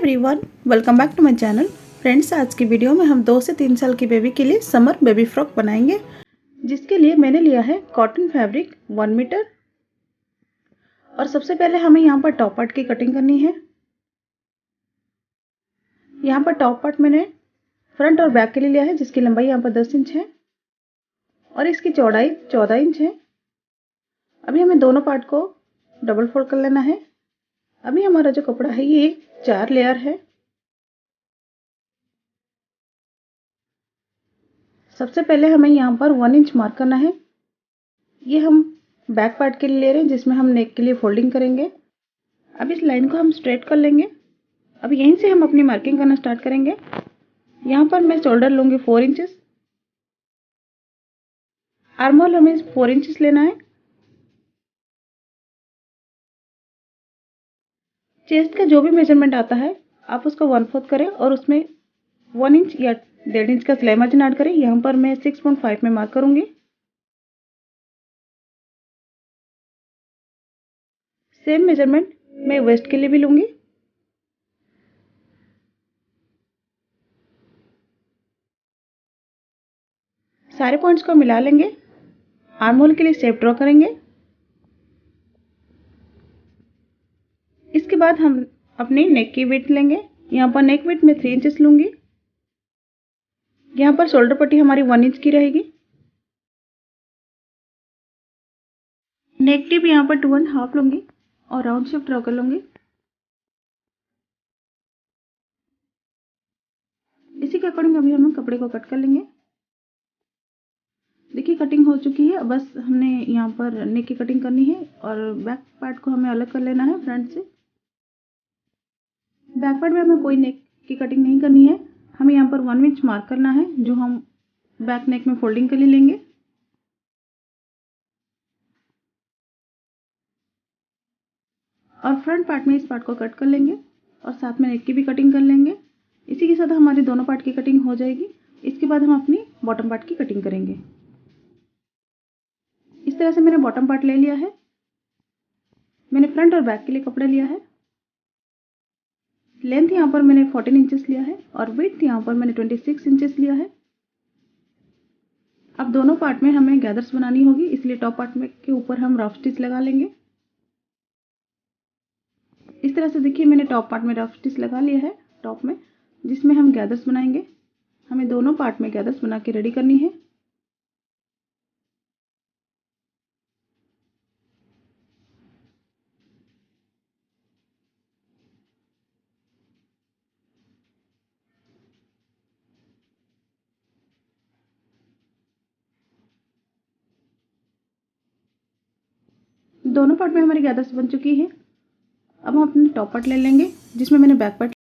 Everyone, welcome back to my channel. Friends, आज की video में हम 2 से 3 साल की बेबी के लिए समर बेबी फ्रॉक बनाएंगे, जिसके लिए मैंने लिया है कॉटन फैब्रिक 1 मीटर। और सबसे पहले हमें यहाँ पर टॉप पार्ट की कटिंग करनी है। यहाँ पर टॉप पार्ट मैंने फ्रंट और बैक के लिए लिया है, जिसकी लंबाई यहाँ पर 10 इंच है और इसकी चौड़ाई 14 इंच है। अभी हमें दोनों पार्ट को डबल फोल्ड कर लेना है। अभी हमारा जो कपड़ा है ये 4 लेयर है। सबसे पहले हमें यहाँ पर 1 इंच मार्क करना है। ये हम बैक पार्ट के लिए ले रहे हैं, जिसमें हम नेक के लिए फोल्डिंग करेंगे। अब इस लाइन को हम स्ट्रेट कर लेंगे। अब यहीं से हम अपनी मार्किंग करना स्टार्ट करेंगे। यहाँ पर मैं शोल्डर लूँगी 4 इंचेस। आर्म होल हमें 4 इंचेस लेना है। चेस्ट का जो भी मेजरमेंट आता है आप उसको 1/4 करें और उसमें 1 इंच या 1.5 इंच का सिलाई मार्जिन ऐड करें। यहाँ पर मैं 6.5 में मार्क करूँगी। सेम मेजरमेंट मैं वेस्ट के लिए भी लूँगी। सारे पॉइंट्स को मिला लेंगे। आर्म होल के लिए शेप ड्रॉ करेंगे। इसके बाद हम अपनी नेक की विड्थ लेंगे। यहाँ पर नेक विड्थ में 3 इंचेस लूँगी। यहाँ पर शोल्डर पट्टी हमारी 1 इंच की रहेगी। नेक टिप यहाँ पर 2.5 लूँगी और राउंड शेप ड्रॉ कर लूँगी। इसी के अकॉर्डिंग अभी हम कपड़े को कट कर लेंगे। देखिए कटिंग हो चुकी है। बस हमने यहाँ पर नेक की कटिंग करनी है और बैक पार्ट को हमें अलग कर लेना है फ्रंट से। बैक पार्ट में हमें कोई नेक की कटिंग नहीं करनी है। हमें यहाँ पर 1 इंच मार्क करना है, जो हम बैक नेक में फोल्डिंग के लिए लेंगे। और फ्रंट पार्ट में इस पार्ट को कट कर लेंगे और साथ में नेक की भी कटिंग कर लेंगे। इसी के साथ हमारी दोनों पार्ट की कटिंग हो जाएगी। इसके बाद हम अपनी बॉटम पार्ट की कटिंग करेंगे। इस तरह से मैंने बॉटम पार्ट ले लिया है। मैंने फ्रंट और बैक के लिए कपड़ा लिया है। लेंथ यहाँ पर मैंने 14 इंचेस लिया है और विड्थ यहाँ पर मैंने 26 इंचेस लिया है। अब दोनों पार्ट में हमें गैदर्स बनानी होगी, इसलिए टॉप पार्ट में के ऊपर हम रफ स्टिच लगा लेंगे। इस तरह से देखिए मैंने टॉप पार्ट में रफ स्टिच लगा लिया है टॉप में, जिसमें हम गैदर्स बनाएंगे। हमें दोनों पार्ट में गैदर्स बना के रेडी करनी है। दोनों पार्ट में हमारी गैदर्स बन चुकी है। अब हम अपने टॉप पार्ट ले लेंगे, जिसमें मैंने बैक पार्ट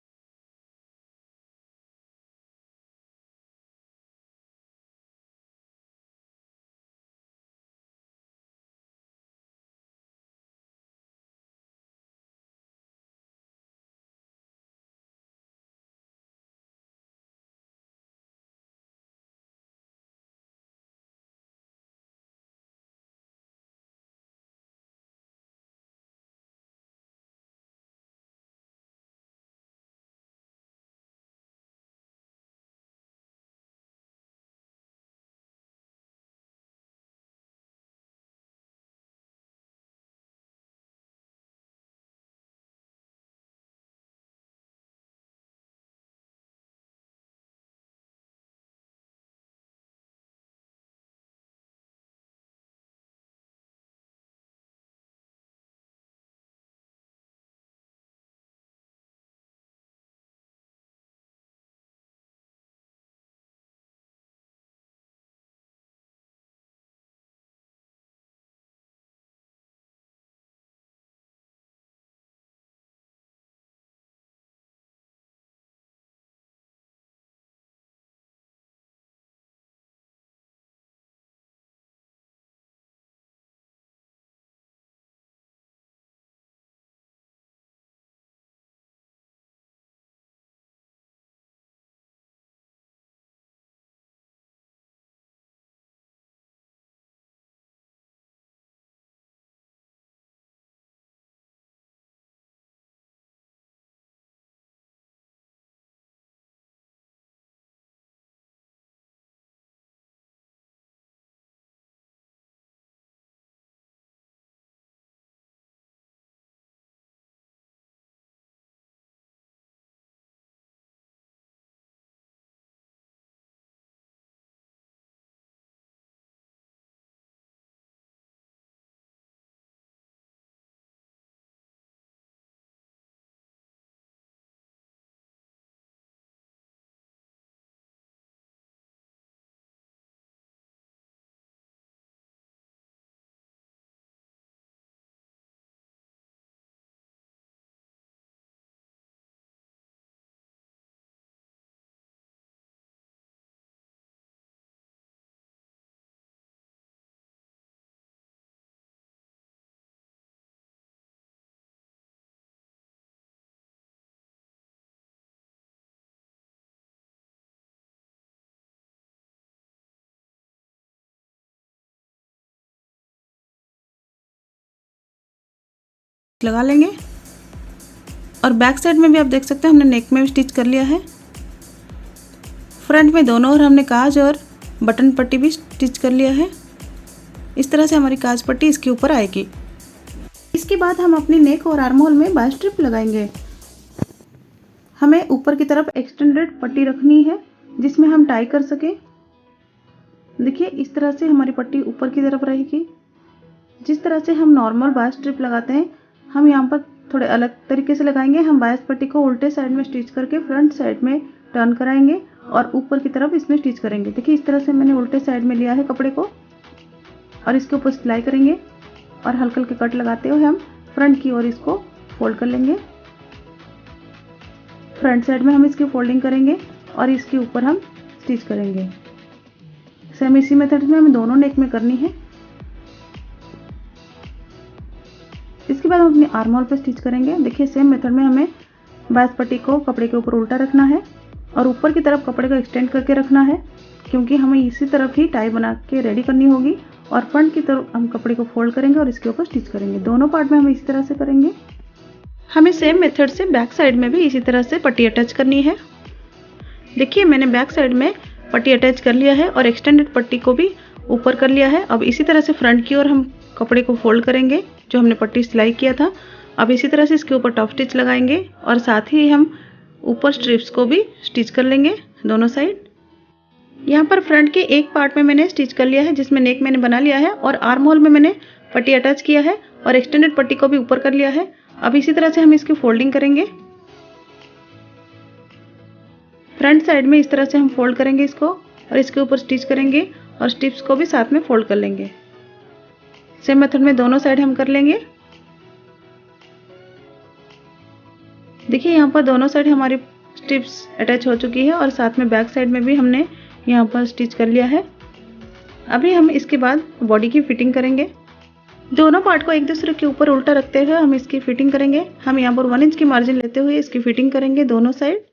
लगा लेंगे। और बैक साइड में भी आप देख सकते हैं हमने नेक में भी स्टिच कर लिया है। फ्रंट में दोनों ओर हमने काज और बटन पट्टी भी स्टिच कर लिया है। इस तरह से हमारी काज पट्टी इसके ऊपर आएगी। इसके बाद हम अपनी नेक और आर्म होल में बाय स्ट्रिप लगाएंगे। हमें ऊपर की तरफ एक्सटेंडेड पट्टी रखनी है जिसमें हम टाई कर सकें। देखिए इस तरह से हमारी पट्टी ऊपर की तरफ रहेगी। जिस तरह से हम नॉर्मल बाय स्ट्रिप लगाते हैं हम यहाँ पर थोड़े अलग तरीके से लगाएंगे। हम बायस पट्टी को उल्टे साइड में स्टिच करके फ्रंट साइड में टर्न कराएंगे और ऊपर की तरफ इसमें स्टिच करेंगे। देखिए इस तरह से मैंने उल्टे साइड में लिया है कपड़े को और इसके ऊपर सिलाई करेंगे और हल्के हल्के कट लगाते हुए हम फ्रंट की ओर इसको फोल्ड कर लेंगे। फ्रंट साइड में हम इसकी फोल्डिंग करेंगे और इसके ऊपर हम स्टिच करेंगे। सेम इसी मेथड में हमें दोनों नेक में करनी है। इसके बाद हम अपनी आर्म होल पे स्टिच करेंगे। देखिए सेम मेथड में हमें बायस पट्टी को कपड़े के ऊपर उल्टा रखना है और ऊपर की तरफ कपड़े को एक्सटेंड करके रखना है क्योंकि हमें इसी तरफ ही टाई बना के रेडी करनी होगी। और फ्रंट की तरफ हम कपड़े को फोल्ड करेंगे और इसके ऊपर स्टिच करेंगे। दोनों पार्ट में हम इसी तरह से करेंगे। हमें सेम मेथड से बैक साइड में भी इसी तरह से पट्टी अटैच करनी है। देखिए मैंने बैक साइड में पट्टी अटैच कर लिया है और एक्सटेंडेड पट्टी को भी ऊपर कर लिया है। अब इसी तरह से फ्रंट की ओर हम कपड़े को फोल्ड करेंगे जो हमने पट्टी सिलाई किया था। अब इसी तरह से इसके ऊपर टॉप स्टिच लगाएंगे और साथ ही हम ऊपर स्ट्रिप्स को भी स्टिच कर लेंगे दोनों साइड। यहाँ पर फ्रंट के एक पार्ट में मैंने स्टिच कर लिया है जिसमें नेक मैंने बना लिया है और आर्म होल में मैंने पट्टी अटैच किया है और एक्सटेंडेड पट्टी को भी ऊपर कर लिया है। अब इसी तरह से हम इसकी फोल्डिंग करेंगे। फ्रंट साइड में इस तरह से हम फोल्ड करेंगे इसको और इसके ऊपर स्टिच करेंगे और स्ट्रिप्स को भी साथ में फोल्ड कर लेंगे। सेम मेथड में दोनों साइड हम कर लेंगे। देखिए यहाँ पर दोनों साइड हमारी स्ट्रिप्स अटैच हो चुकी है और साथ में बैक साइड में भी हमने यहाँ पर स्टिच कर लिया है। अभी हम इसके बाद बॉडी की फिटिंग करेंगे। दोनों पार्ट को एक दूसरे के ऊपर उल्टा रखते हुए हम इसकी फिटिंग करेंगे। हम यहाँ पर 1 इंच की मार्जिन लेते हुए इसकी फिटिंग करेंगे दोनों साइड।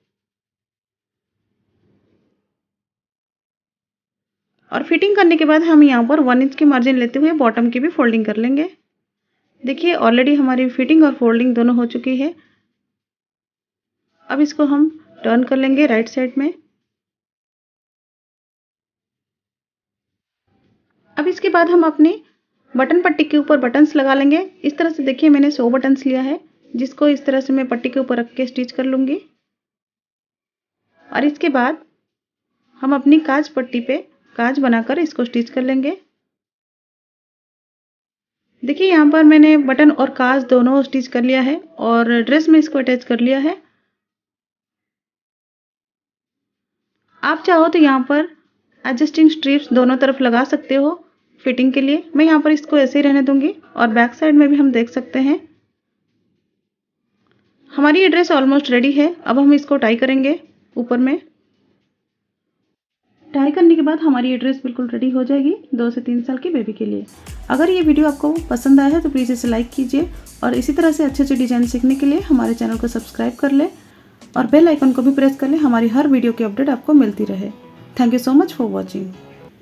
और फिटिंग करने के बाद हम यहाँ पर 1 इंच की मार्जिन लेते हुए बॉटम की भी फोल्डिंग कर लेंगे। देखिए ऑलरेडी हमारी फिटिंग और फोल्डिंग दोनों हो चुकी है। अब इसको हम टर्न कर लेंगे राइट साइड में। अब इसके बाद हम अपनी बटन पट्टी के ऊपर बटन्स लगा लेंगे। इस तरह से देखिए मैंने 100 बटन्स लिया है जिसको इस तरह से मैं पट्टी के ऊपर रख के स्टिच कर लूँगी। और इसके बाद हम अपनी काज पट्टी पे काज बनाकर इसको स्टिच कर लेंगे। देखिए यहाँ पर मैंने बटन और काज दोनों स्टिच कर लिया है और ड्रेस में इसको अटैच कर लिया है। आप चाहो तो यहाँ पर एडजस्टिंग स्ट्रिप्स दोनों तरफ लगा सकते हो फिटिंग के लिए। मैं यहाँ पर इसको ऐसे ही रहने दूंगी। और बैक साइड में भी हम देख सकते हैं हमारी ये ड्रेस ऑलमोस्ट रेडी है। अब हम इसको टाई करेंगे ऊपर में। टाई करने के बाद हमारी ये ड्रेस बिल्कुल रेडी हो जाएगी 2 से 3 साल की बेबी के लिए। अगर ये वीडियो आपको पसंद आया है तो प्लीज़ इसे लाइक कीजिए और इसी तरह से अच्छे अच्छे डिज़ाइन सीखने के लिए हमारे चैनल को सब्सक्राइब कर ले और बेल आइकन को भी प्रेस कर ले। हमारी हर वीडियो की अपडेट आपको मिलती रहे। Thank you so much for watching.